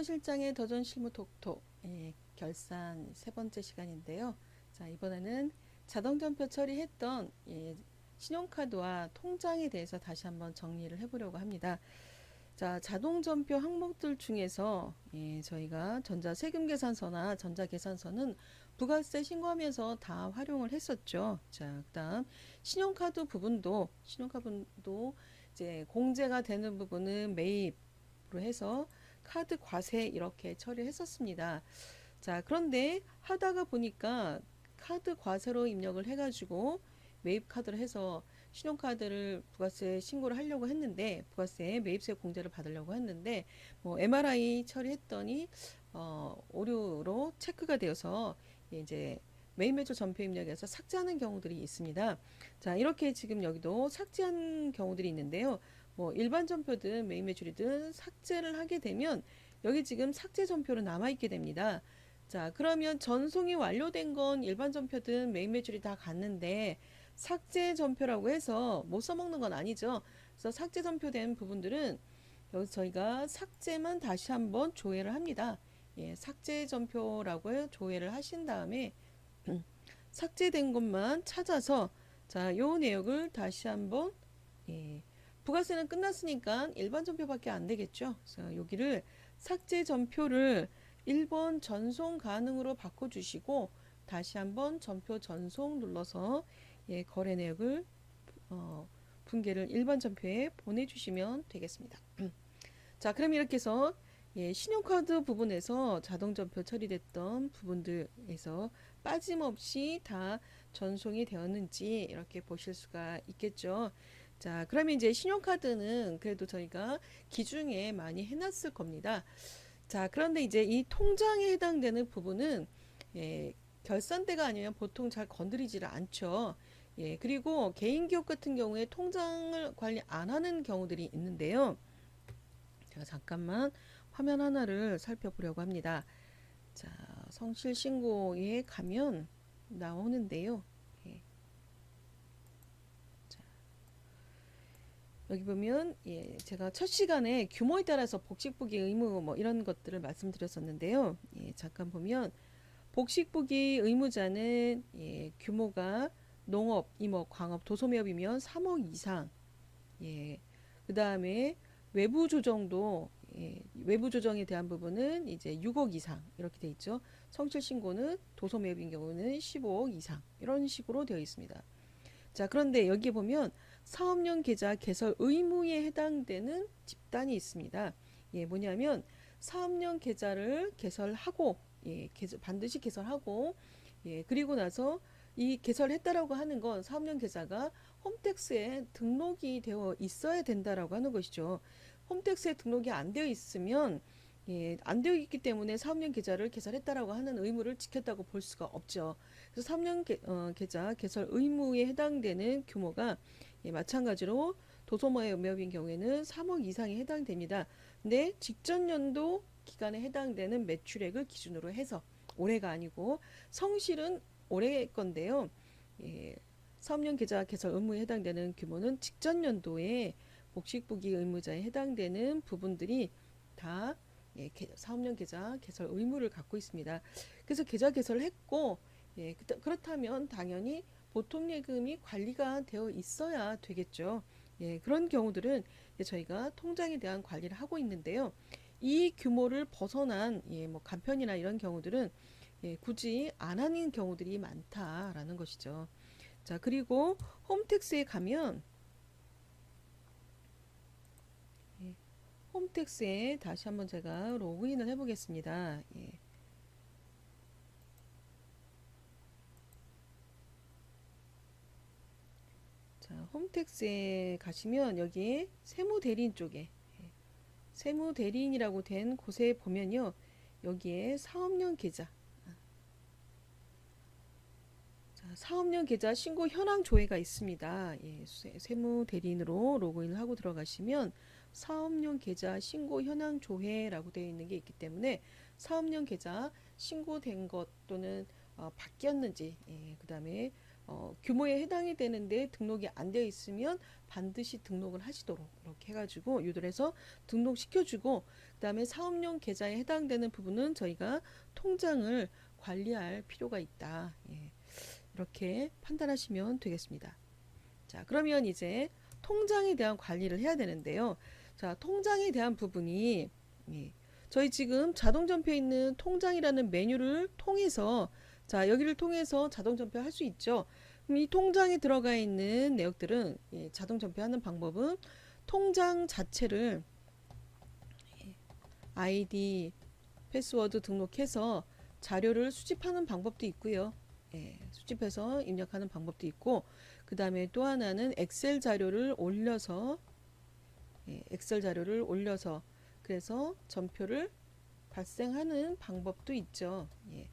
실장의 더전 실무 톡톡 결산 세 번째 시간인데요. 자, 이번에는 자동전표 처리했던 신용카드와 통장에 대해서 다시 한번 정리를 해보려고 합니다. 자, 자동전표 항목들 중에서 저희가 전자세금계산서나 전자계산서는 부가세 신고하면서 다 활용을 했었죠. 자, 그다음 신용카드도 이제 공제가 되는 부분은 매입으로 해서 카드 과세 이렇게 처리했었습니다. 자, 그런데 하다가 보니까 카드 과세로 입력을 해가지고 매입 카드를 해서 신용카드를 부가세 신고를 하려고 했는데 부가세 매입세 공제를 받으려고 했는데 뭐 MRI 처리했더니 오류로 체크가 되어서 이제 매입매출 전표 입력에서 삭제하는 경우들이 있습니다. 자, 이렇게 지금 여기도 삭제한 경우들이 있는데요. 뭐 일반 전표든 매입매출이든 삭제를 하게 되면 여기 지금 삭제 전표로 남아있게 됩니다. 자, 그러면 전송이 완료된 건 일반 전표든 매입매출이 다 갔는데 삭제 전표라고 해서 못 써먹는 건 아니죠. 그래서 삭제 전표된 부분들은 여기서 저희가 삭제만 다시 한번 조회를 합니다. 삭제 전표라고 조회를 하신 다음에 삭제된 것만 찾아서 자, 요 내역을 다시 한번 부가세는 끝났으니까 일반 전표밖에 안 되겠죠. 그래서 여기를 삭제 전표를 1번 전송 가능으로 바꿔주시고 다시 한번 전표 전송 눌러서 거래 내역을 분계를 일반 전표에 보내주시면 되겠습니다. 자, 그럼 이렇게 해서 신용카드 부분에서 자동전표 처리됐던 부분들에서 빠짐없이 다 전송이 되었는지 이렇게 보실 수가 있겠죠. 자, 그러면 이제 신용카드는 그래도 저희가 기중에 많이 해놨을 겁니다. 자, 그런데 이제 이 통장에 해당되는 부분은 결산대가 아니면 보통 잘 건드리지를 않죠. 그리고 개인 기업 같은 경우에 통장을 관리 안 하는 경우들이 있는데요. 제가 잠깐만 화면 하나를 살펴보려고 합니다. 자, 성실신고에 가면 나오는데요. 자, 여기 보면 제가 첫 시간에 규모에 따라서 복식부기 의무 뭐 이런 것들을 말씀드렸었는데요. 잠깐 보면 복식부기 의무자는 규모가 농업, 임업, 광업, 도소매업이면 3억 이상. 그 다음에 외부 조정도 외부 조정에 대한 부분은 이제 6억 이상 이렇게 돼 있죠. 성실 신고는 도소매업인 경우는 15억 이상 이런 식으로 되어 있습니다. 자, 그런데 여기 보면 사업용 계좌 개설 의무에 해당되는 집단이 있습니다. 뭐냐면 사업용 계좌를 개설하고 반드시 개설하고 그리고 나서 이 개설했다라고 하는 건 사업용 계좌가 홈택스에 등록이 되어 있어야 된다라고 하는 것이죠. 홈택스에 등록이 안 되어 있으면 안 되어 있기 때문에 사업용 계좌를 개설했다라고 하는 의무를 지켰다고 볼 수가 없죠. 그래서 사업용 계좌 개설 의무에 해당되는 규모가 마찬가지로 도소매업인 경우에는 3억 이상에 해당됩니다. 근데 직전 연도 기간에 해당되는 매출액을 기준으로 해서 올해가 아니고 성실은 올해 건데요. 사업용 계좌 개설 의무에 해당되는 규모는 직전 연도에 복식부기 의무자에 해당되는 부분들이 다 사업용 계좌 개설 의무를 갖고 있습니다. 그래서 계좌 개설을 했고 그렇다면 당연히 보통예금이 관리가 되어 있어야 되겠죠. 그런 경우들은 저희가 통장에 대한 관리를 하고 있는데요. 이 규모를 벗어난 뭐 간편이나 이런 경우들은 굳이 안 하는 경우들이 많다라는 것이죠. 자, 그리고 홈택스에 가면 홈택스에 다시 한번 제가 로그인을 해보겠습니다. 자, 홈택스에 가시면 여기 세무대리인 쪽에 세무대리인이라고 된 곳에 보면요. 여기에 사업용 계좌 사업용 계좌 신고 현황 조회가 있습니다. 세무대리인으로 로그인을 하고 들어가시면 사업용 계좌 신고 현황 조회라고 되어 있는 게 있기 때문에 사업용 계좌 신고된 것 또는 바뀌었는지 그 다음에 규모에 해당이 되는데 등록이 안 되어 있으면 반드시 등록을 하시도록 이렇게 해가지고 유도를 해서 등록시켜주고, 그 다음에 사업용 계좌에 해당되는 부분은 저희가 통장을 관리할 필요가 있다. 예, 이렇게 판단하시면 되겠습니다. 자, 그러면 이제 통장에 대한 관리를 해야 되는데요. 자, 통장에 대한 부분이, 예, 저희 지금 자동 전표에 있는 통장이라는 메뉴를 통해서, 자, 여기를 통해서 자동 전표할 수 있죠. 그럼 이 통장에 들어가 있는 내역들은, 예, 자동 전표하는 방법은 통장 자체를 아이디, 패스워드 등록해서 자료를 수집하는 방법도 있고요. 예, 수집해서 입력하는 방법도 있고, 그 다음에 또 하나는 엑셀 자료를 올려서, 예, 엑셀 자료를 올려서 그래서 전표를 발생하는 방법도 있죠. 예.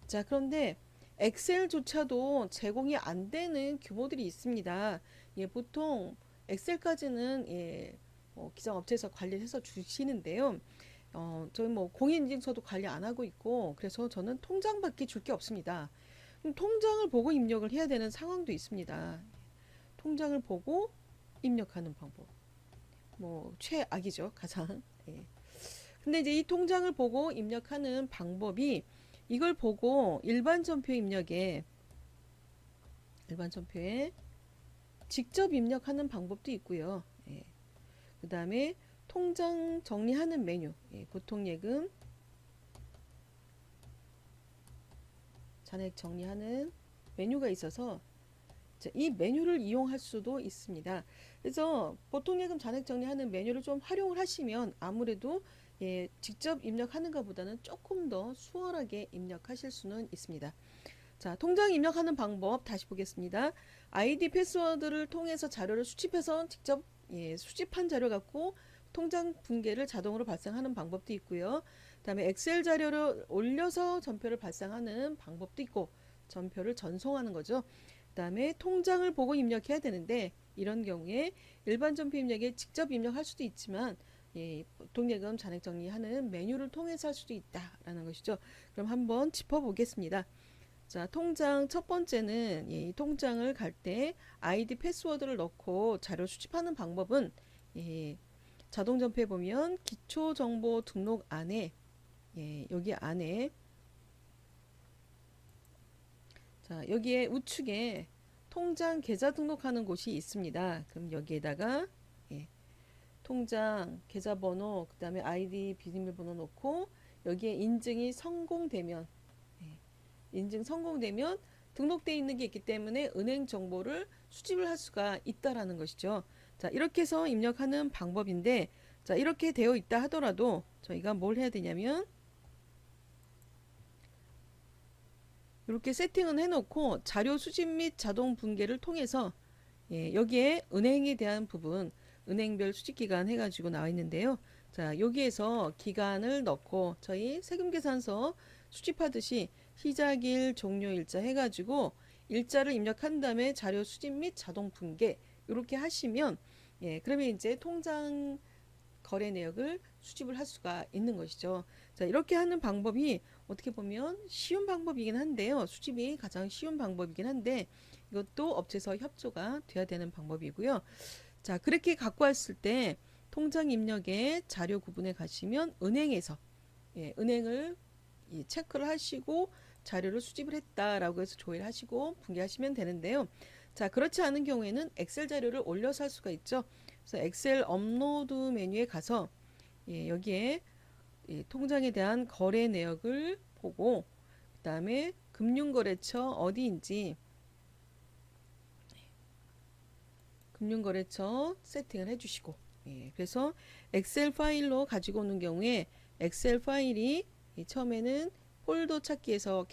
자, 그런데 엑셀조차도 제공이 안 되는 규모들이 있습니다. 예, 보통 엑셀까지는, 예, 기장업체에서 관리해서 주시는데요. 저희 뭐 공인인증서도 관리 안 하고 있고, 그래서 저는 통장밖에 줄 게 없습니다. 그럼 통장을 보고 입력을 해야 되는 상황도 있습니다. 통장을 보고 입력하는 방법. 뭐 최악이죠, 가장. 예. 근데 이제 이 통장을 보고 입력하는 방법이, 이걸 보고 일반 전표에 직접 입력하는 방법도 있고요. 예. 그 다음에 통장 정리하는 메뉴, 예, 보통 예금, 잔액 정리하는 메뉴가 있어서, 자, 이 메뉴를 이용할 수도 있습니다. 그래서 보통 예금 잔액 정리하는 메뉴를 좀 활용을 하시면 아무래도, 예, 직접 입력하는 것보다는 조금 더 수월하게 입력하실 수는 있습니다. 자, 통장 입력하는 방법 다시 보겠습니다. 아이디 패스워드를 통해서 자료를 수집해서 직접, 예, 수집한 자료 갖고 통장 붕괴를 자동으로 발생하는 방법도 있고요. 그다음에 엑셀 자료를 올려서 전표를 발생하는 방법도 있고, 전표를 전송하는 거죠. 그다음에 통장을 보고 입력해야 되는데, 이런 경우에 일반 전표 입력에 직접 입력할 수도 있지만, 예, 보통 예금 잔액 정리하는 메뉴를 통해서 할 수도 있다라는 것이죠. 그럼 한번 짚어보겠습니다. 자, 통장 첫 번째는, 예, 이 통장을 갈 때 아이디 패스워드를 넣고 자료 수집하는 방법은, 예, 자동 전표에 보면 기초 정보 등록 안에, 예, 여기 안에, 자, 여기에 우측에 통장 계좌 등록하는 곳이 있습니다. 그럼 여기에다가, 예, 통장 계좌번호, 그 다음에 아이디 비밀번호 넣고, 여기에 인증이 성공되면, 예, 인증 성공되면 등록되어 있는 게 있기 때문에 은행 정보를 수집을 할 수가 있다라는 것이죠. 자, 이렇게 해서 입력하는 방법인데, 자, 이렇게 되어 있다 하더라도 저희가 뭘 해야 되냐면, 이렇게 세팅은 해놓고 자료 수집 및 자동 붕괴를 통해서, 예, 여기에 은행에 대한 부분, 은행별 수집 기간 해가지고 나와 있는데요. 자, 여기에서 기간을 넣고 저희 세금계산서 수집하듯이 시작일, 종료일자 해가지고 일자를 입력한 다음에 자료 수집 및 자동 붕괴 이렇게 하시면, 예, 그러면 이제 통장 거래 내역을 수집을 할 수가 있는 것이죠. 자, 이렇게 하는 방법이 어떻게 보면 쉬운 방법이긴 한데요. 수집이 가장 쉬운 방법이긴 한데, 이것도 업체에서 협조가 돼야 되는 방법이고요. 자, 그렇게 갖고 왔을 때 통장 입력의 자료 구분에 가시면 은행에서, 예, 은행을, 예, 체크를 하시고 자료를 수집을 했다라고 해서 조회를 하시고 붕괴하시면 되는데요. 자, 그렇지 않은 경우에는 엑셀 자료를 올려서 할 수가 있죠. 그래서 엑셀 업로드 메뉴에 가서, 예, 여기에, 예, 통장에 대한 거래 내역을 보고, 그 다음에 금융거래처 어디인지, 금융거래처 세팅을 해주시고, 예, 그래서 엑셀 파일로 가지고 오는 경우에 엑셀 파일이, 예, 처음에는 폴더 찾기에서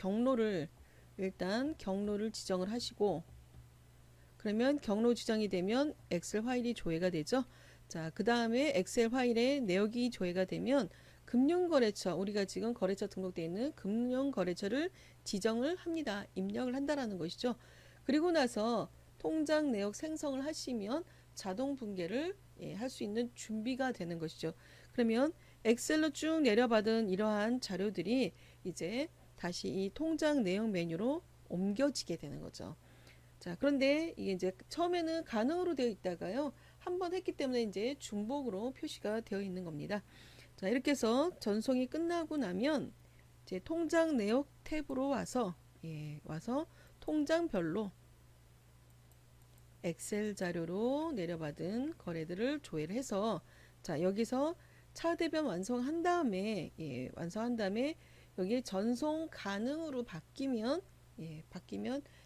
일단 경로를 지정을 하시고, 그러면 경로 지정이 되면 엑셀 파일이 조회가 되죠. 자, 그 다음에 엑셀 파일에 내역이 조회가 되면 금융거래처, 우리가 지금 거래처 등록되어 있는 금융거래처를 지정을 합니다. 입력을 한다라는 것이죠. 그리고 나서 통장 내역 생성을 하시면 자동 붕괴를, 예, 할 수 있는 준비가 되는 것이죠. 그러면 엑셀로 쭉 내려받은 이러한 자료들이 이제 다시 이 통장 내역 메뉴로 옮겨지게 되는 거죠. 자, 그런데 이게 이제 처음에는 가능으로 되어 있다가요. 한 번 했기 때문에 이제 중복으로 표시가 되어 있는 겁니다. 자, 이렇게 해서 전송이 끝나고 나면 이제 통장 내역 탭으로 와서 와서 통장별로 엑셀 자료로 내려받은 거래들을 조회를 해서 자, 여기서 차대변 완성한 다음에 완성한 다음에 여기 전송 가능으로 바뀌면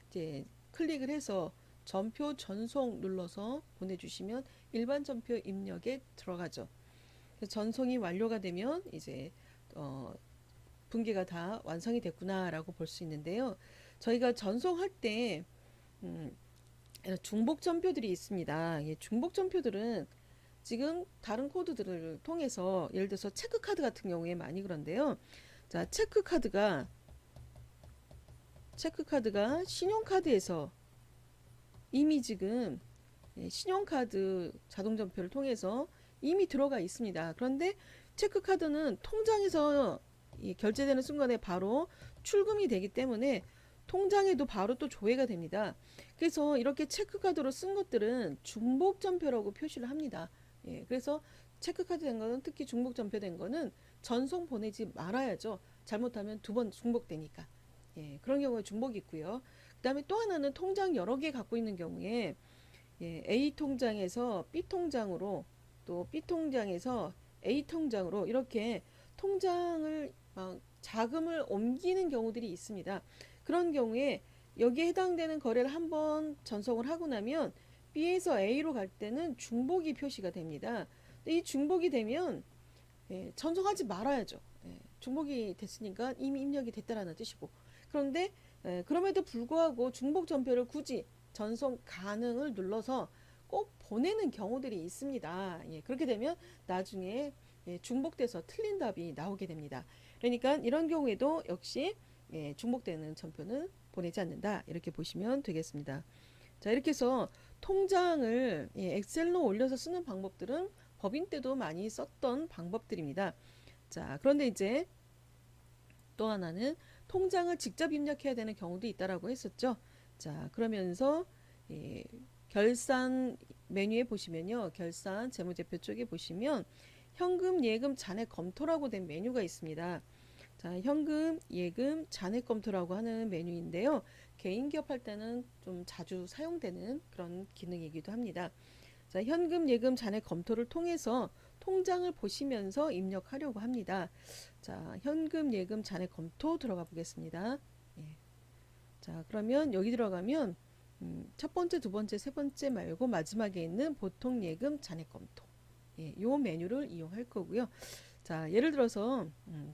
이제 클릭을 해서 전표 전송 눌러서 보내주시면 일반 전표 입력에 들어가죠. 전송이 완료가 되면 이제 분기가 다 완성이 됐구나라고 볼 수 있는데요. 저희가 전송할 때 중복 전표들이 있습니다. 중복 전표들은 지금 다른 코드들을 통해서 예를 들어서 체크카드 같은 경우에 많이 그런데요. 자, 체크카드가 신용카드에서 이미 지금 신용카드 자동전표를 통해서 이미 들어가 있습니다. 그런데 체크카드는 통장에서 결제되는 순간에 바로 출금이 되기 때문에 통장에도 바로 또 조회가 됩니다. 그래서 이렇게 체크카드로 쓴 것들은 중복전표라고 표시를 합니다. 그래서 체크카드 된 거는 특히 중복전표된 거는 전송 보내지 말아야죠. 잘못하면 두 번 중복되니까. 그런 경우에 중복이 있고요. 그 다음에 또 하나는 통장 여러 개 갖고 있는 경우에 A 통장에서 B 통장으로 또 B 통장에서 A 통장으로 이렇게 통장을 자금을 옮기는 경우들이 있습니다. 그런 경우에 여기에 해당되는 거래를 한번 전송을 하고 나면 B에서 A로 갈 때는 중복이 표시가 됩니다. 이 중복이 되면 전송하지 말아야죠. 중복이 됐으니까 이미 입력이 됐다라는 뜻이고. 그런데 그럼에도 불구하고 중복 전표를 굳이 전송 가능을 눌러서 꼭 보내는 경우들이 있습니다. 그렇게 되면 나중에 중복돼서 틀린 답이 나오게 됩니다. 그러니까 이런 경우에도 역시 중복되는 전표는 보내지 않는다. 이렇게 보시면 되겠습니다. 자, 이렇게 해서 통장을 엑셀로 올려서 쓰는 방법들은 법인 때도 많이 썼던 방법들입니다. 자, 그런데 이제 또 하나는 통장을 직접 입력해야 되는 경우도 있다라고 했었죠. 자, 그러면서 결산 메뉴에 보시면요. 결산 재무제표 쪽에 보시면 현금, 예금, 잔액 검토라고 된 메뉴가 있습니다. 자, 현금, 예금, 잔액 검토라고 하는 메뉴인데요. 개인 기업할 때는 좀 자주 사용되는 그런 기능이기도 합니다. 자, 현금, 예금, 잔액 검토를 통해서 통장을 보시면서 입력하려고 합니다. 자, 현금, 예금, 잔액 검토 들어가 보겠습니다. 자, 그러면 여기 들어가면 첫 번째, 두 번째, 세 번째 말고 마지막에 있는 보통 예금, 잔액 검토. 요 메뉴를 이용할 거고요. 자, 예를 들어서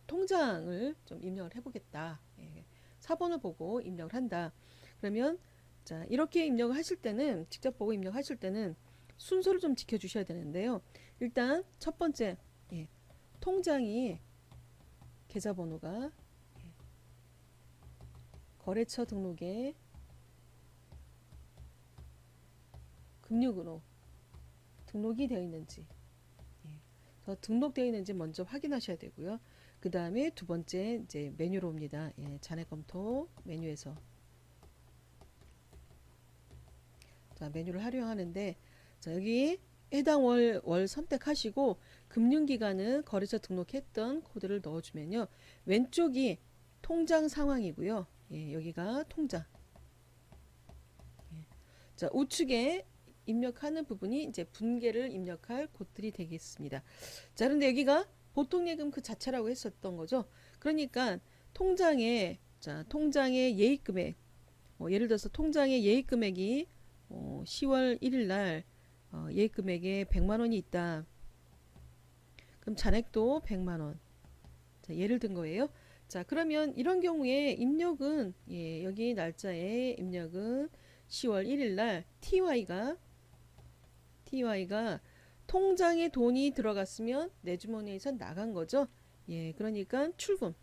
통장을 좀 입력을 해보겠다. 4번을 보고 입력을 한다. 그러면 자, 이렇게 입력을 하실 때는 직접 보고 입력하실 때는 순서를 좀 지켜주셔야 되는데요. 일단 첫 번째 통장이 계좌번호가 거래처 등록에 금융으로 등록이 되어 있는지 등록되어 있는지 먼저 확인하셔야 되고요. 그 다음에 두 번째 이제 메뉴로 옵니다. 잔액 검토 메뉴에서 자, 메뉴를 활용하는데 자, 여기 해당 월 선택하시고 금융기관은 거래처 등록했던 코드를 넣어주면요. 왼쪽이 통장 상황이고요. 여기가 통장. 자, 우측에 입력하는 부분이 이제 분계를 입력할 곳들이 되겠습니다. 자, 그런데 여기가 보통예금 그 자체라고 했었던 거죠. 그러니까 통장의 예입금액, 예를 들어서 통장의 예입금액이 10월 1일 날 예입금액에 100만 원이 있다. 그럼 잔액도 100만 원. 자, 예를 든 거예요. 자, 그러면 이런 경우에 입력은 여기 날짜에 입력은 10월 1일 날 TY가 통장에 돈이 들어갔으면 내 주머니에서 나간 거죠. 그러니까 출금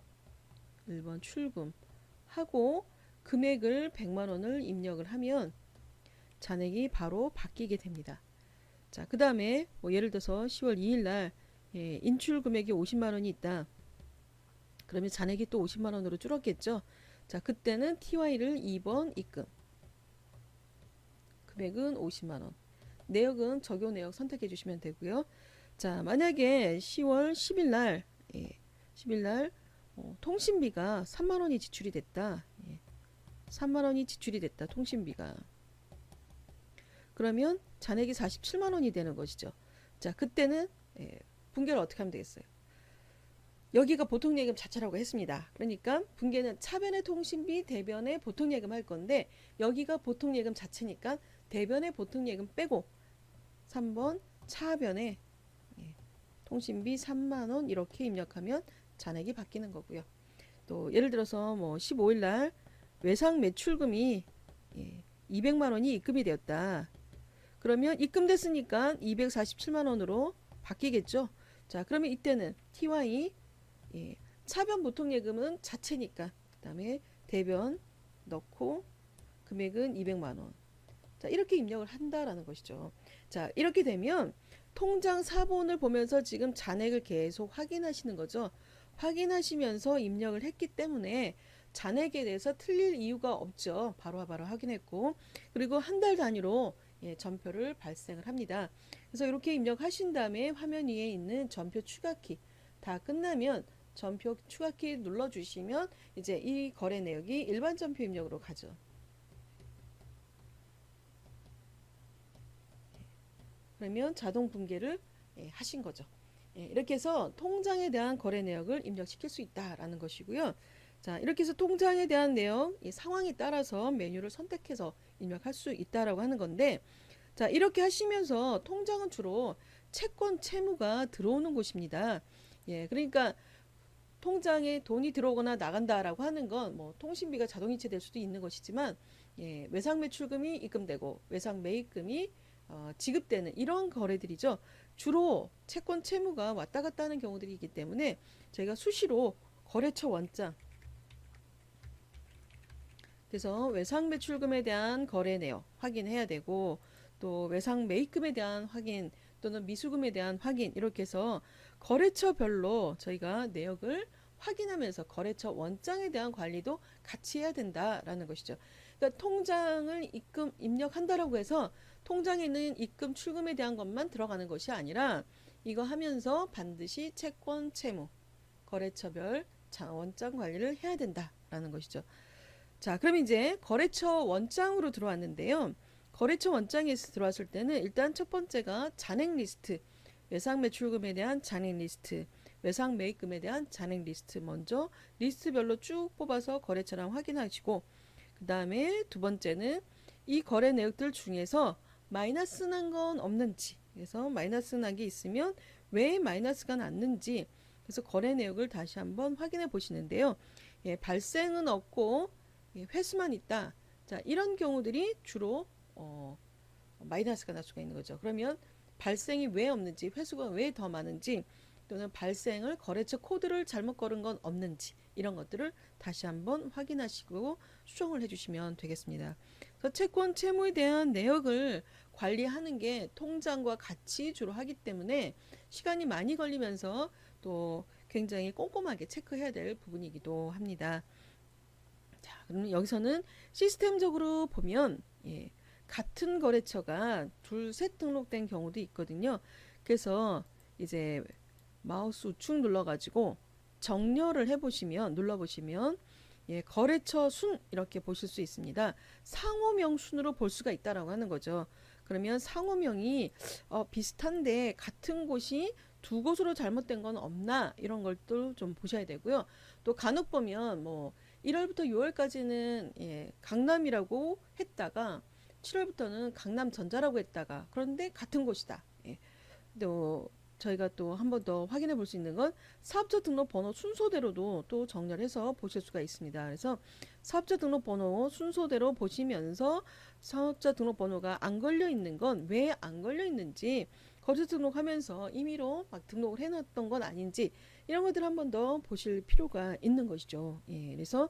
1번 출금 하고 금액을 100만 원을 입력을 하면 잔액이 바로 바뀌게 됩니다. 자, 그 다음에 예를 들어서 10월 2일 날 인출 금액이 50만 원이 있다. 그러면 잔액이 또 50만 원으로 줄었겠죠. 자, 그때는 TY를 2번 입금. 금액은 50만 원. 내역은 적용 내역 선택해 주시면 되고요. 자, 만약에 10월 10일 날, 10일 날 통신비가 3만 원이 지출이 됐다. 3만 원이 지출이 됐다. 통신비가. 그러면 잔액이 47만 원이 되는 것이죠. 자, 그때는 분계를 어떻게 하면 되겠어요? 여기가 보통예금 자체라고 했습니다. 그러니까 분계는 차변의 통신비, 대변의 보통예금 할 건데 여기가 보통예금 자체니까 대변의 보통예금 빼고 3번 차변에 통신비 3만 원 이렇게 입력하면 잔액이 바뀌는 거고요. 또 예를 들어서 뭐 15일 날 외상 매출금이 200만 원이 입금이 되었다. 그러면 입금됐으니까 247만 원으로 바뀌겠죠. 자, 그러면 이때는 TY 차변 보통예금은 자체니까 그다음에 대변 넣고 금액은 200만 원. 자, 이렇게 입력을 한다라는 것이죠. 자, 이렇게 되면 통장 사본을 보면서 지금 잔액을 계속 확인하시는 거죠. 확인하시면서 입력을 했기 때문에 잔액에 대해서 틀릴 이유가 없죠. 바로바로 확인했고 그리고 한 달 단위로 전표를 발생을 합니다. 그래서 이렇게 입력하신 다음에 화면 위에 있는 전표 추가키 다 끝나면 전표 추가키 눌러주시면 이제 이 거래 내역이 일반 전표 입력으로 가죠. 그러면 자동 분계를 하신 거죠. 이렇게 해서 통장에 대한 거래 내역을 입력시킬 수 있다라는 것이고요. 자, 이렇게 해서 통장에 대한 내용, 이 상황에 따라서 메뉴를 선택해서 입력할 수 있다라고 하는 건데, 자, 이렇게 하시면서 통장은 주로 채권 채무가 들어오는 곳입니다. 그러니까 통장에 돈이 들어오거나 나간다라고 하는 건 뭐 통신비가 자동이체 될 수도 있는 것이지만 외상 매출금이 입금되고 외상 매입금이 지급되는 이런 거래들이죠. 주로 채권 채무가 왔다 갔다 하는 경우들이 있기 때문에 저희가 수시로 거래처 원장 그래서 외상 매출금에 대한 거래 내역 확인해야 되고 또 외상 매입금에 대한 확인 또는 미수금에 대한 확인 이렇게 해서 거래처별로 저희가 내역을 확인하면서 거래처 원장에 대한 관리도 같이 해야 된다라는 것이죠. 그러니까 통장을 입력한다라고 해서 통장에 있는 입금 출금에 대한 것만 들어가는 것이 아니라 이거 하면서 반드시 채권 채무 거래처별 원장 관리를 해야 된다라는 것이죠. 자, 그럼 이제 거래처 원장으로 들어왔는데요. 거래처 원장에 들어왔을 때는 일단 첫 번째가 잔액 리스트, 외상 매출금에 대한 잔액 리스트, 외상 매입금에 대한 잔액 리스트 먼저 리스트별로 쭉 뽑아서 거래처랑 확인하시고 그 다음에 두 번째는 이 거래 내역들 중에서 마이너스 난 건 없는지 그래서 마이너스 난 게 있으면 왜 마이너스가 났는지 그래서 거래 내역을 다시 한번 확인해 보시는데요. 발생은 없고 회수만 있다. 자, 이런 경우들이 주로 마이너스가 날 수가 있는 거죠. 그러면 발생이 왜 없는지, 회수가 왜 더 많은지, 또는 발생을 거래처 코드를 잘못 걸은 건 없는지 이런 것들을 다시 한번 확인하시고 수정을 해주시면 되겠습니다. 그래서 채권 채무에 대한 내역을 관리하는 게 통장과 같이 주로 하기 때문에 시간이 많이 걸리면서 또 굉장히 꼼꼼하게 체크해야 될 부분이기도 합니다. 자, 그럼 여기서는 시스템적으로 보면 같은 거래처가 둘, 셋 등록된 경우도 있거든요. 그래서 이제 마우스 우측 눌러가지고 정렬을 해보시면 눌러보시면 거래처 순 이렇게 보실 수 있습니다. 상호명 순으로 볼 수가 있다라고 하는 거죠. 그러면 상호명이 비슷한데 같은 곳이 두 곳으로 잘못된 건 없나 이런 것도 좀 보셔야 되고요. 또 간혹 보면 뭐 1월부터 6월까지는 강남이라고 했다가 7월부터는 강남전자라고 했다가 그런데 같은 곳이다. 또 저희가 또 한 번 더 확인해 볼 수 있는 건 사업자 등록번호 순서대로도 또 정렬해서 보실 수가 있습니다. 그래서 사업자 등록번호 순서대로 보시면서 사업자 등록번호가 안 걸려 있는 건 왜 안 걸려 있는지 거주 등록하면서 임의로 막 등록을 해놨던 건 아닌지 이런 것들 한 번 더 보실 필요가 있는 것이죠. 그래서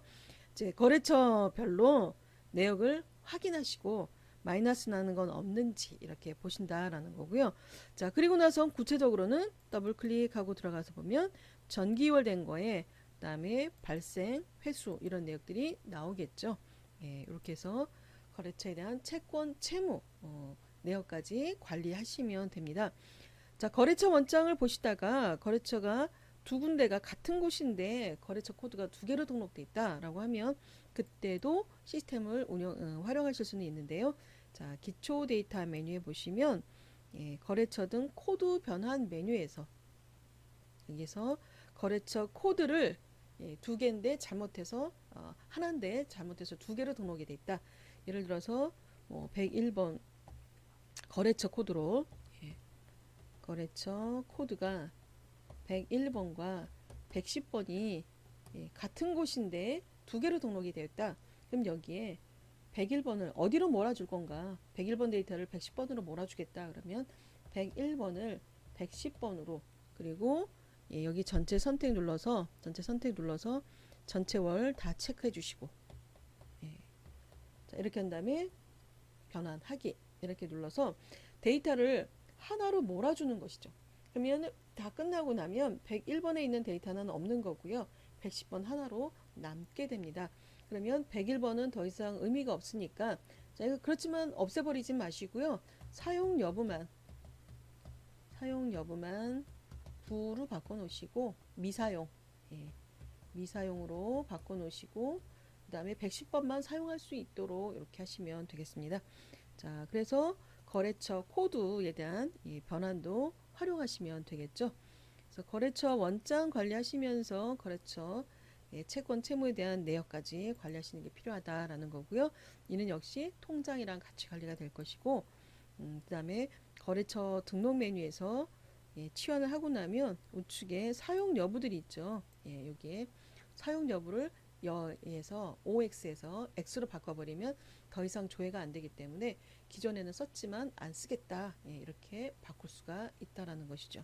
이제 거래처별로 내역을 확인하시고 마이너스 나는 건 없는지 이렇게 보신다라는 거고요. 자, 그리고 나서 구체적으로는 더블 클릭하고 들어가서 보면 전기월된 거에 그다음에 발생, 회수 이런 내역들이 나오겠죠. 이렇게 해서 거래처에 대한 채권 채무 내역까지 관리하시면 됩니다. 자, 거래처 원장을 보시다가 거래처가 두 군데가 같은 곳인데 거래처 코드가 두 개로 등록돼 있다라고 하면 그때도 시스템을 활용하실 수는 있는데요. 자, 기초 데이터 메뉴에 보시면 거래처 등 코드 변환 메뉴에서 여기서 거래처 코드를 두 개인데 잘못해서 하나인데 잘못해서 두 개로 등록이 돼 있다. 예를 들어서 101번 거래처 코드로 거래처 코드가 101번과 110번이 같은 곳인데 두 개로 등록이 되어 있다. 그럼 여기에 101번을 어디로 몰아줄 건가? 101번 데이터를 110번으로 몰아주겠다. 그러면 101번을 110번으로 그리고 여기 전체 선택 눌러서 전체 월 다 체크해 주시고 자, 이렇게 한 다음에 변환하기 이렇게 눌러서 데이터를 하나로 몰아주는 것이죠. 그러면 다 끝나고 나면 101번에 있는 데이터는 없는 거고요. 110번 하나로 남게 됩니다. 그러면 101번은 더 이상 의미가 없으니까 자, 그렇지만 없애버리지 마시고요. 사용 여부만 부로 바꿔놓으시고 미사용 미사용으로 바꿔놓으시고 그 다음에 110번만 사용할 수 있도록 이렇게 하시면 되겠습니다. 자, 그래서 거래처 코드에 대한 변환도 활용하시면 되겠죠. 그래서 거래처 원장 관리하시면서 거래처 채권 채무에 대한 내역까지 관리하시는 게 필요하다라는 거고요. 이는 역시 통장이랑 같이 관리가 될 것이고 그 다음에 거래처 등록 메뉴에서 치환을 하고 나면 우측에 사용 여부들이 있죠. 여기에 사용 여부를 여에서 OX에서 X로 바꿔버리면 더 이상 조회가 안 되기 때문에 기존에는 썼지만 안 쓰겠다 이렇게 바꿀 수가 있다라는 것이죠.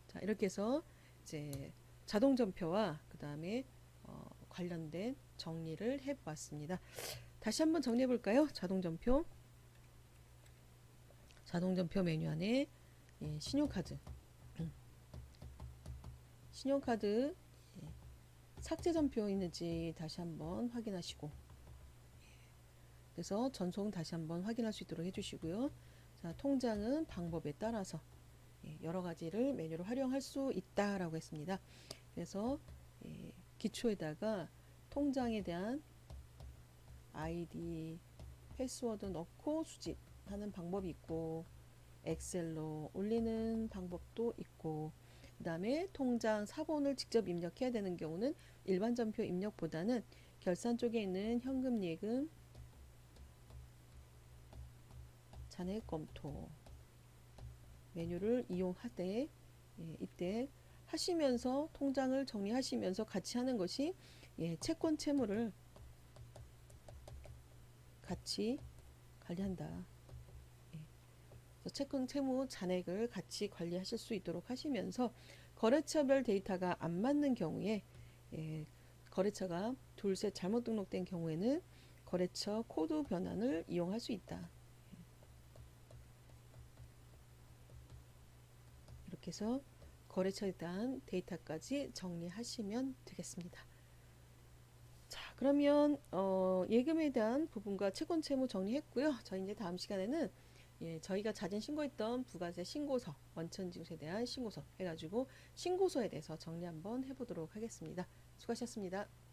자, 이렇게 해서 이제 자동 점표와 그 다음에 관련된 정리를 해보았습니다. 다시 한번 정리해 볼까요? 자동 점표 메뉴 안에 신용카드 삭제 점표 있는지 다시 한번 확인하시고 그래서 전송 다시 한번 확인할 수 있도록 해주시고요. 자, 통장은 방법에 따라서 여러 가지를 메뉴로 활용할 수 있다라고 했습니다. 그래서 기초에다가 통장에 대한 아이디, 패스워드 넣고 수집하는 방법이 있고 엑셀로 올리는 방법도 있고 그 다음에 통장 사본을 직접 입력해야 되는 경우는 일반 점표 입력보다는 결산 쪽에 있는 현금 예금 잔액 검토 메뉴를 이용하되 이때 하시면서 통장을 정리하시면서 같이 하는 것이 채권 채무를 같이 관리한다. 채권 채무 잔액을 같이 관리하실 수 있도록 하시면서 거래처별 데이터가 안 맞는 경우에 거래처가 둘셋 잘못 등록된 경우에는 거래처 코드 변환을 이용할 수 있다. 이렇게 해서 거래처에 대한 데이터까지 정리하시면 되겠습니다. 자, 그러면 예금에 대한 부분과 채권 채무 정리했고요. 저희 이제 다음 시간에는 저희가 자진 신고했던 부가세 신고서, 원천징수에 대한 신고서 해가지고 신고서에 대해서 정리 한번 해보도록 하겠습니다. 수고하셨습니다.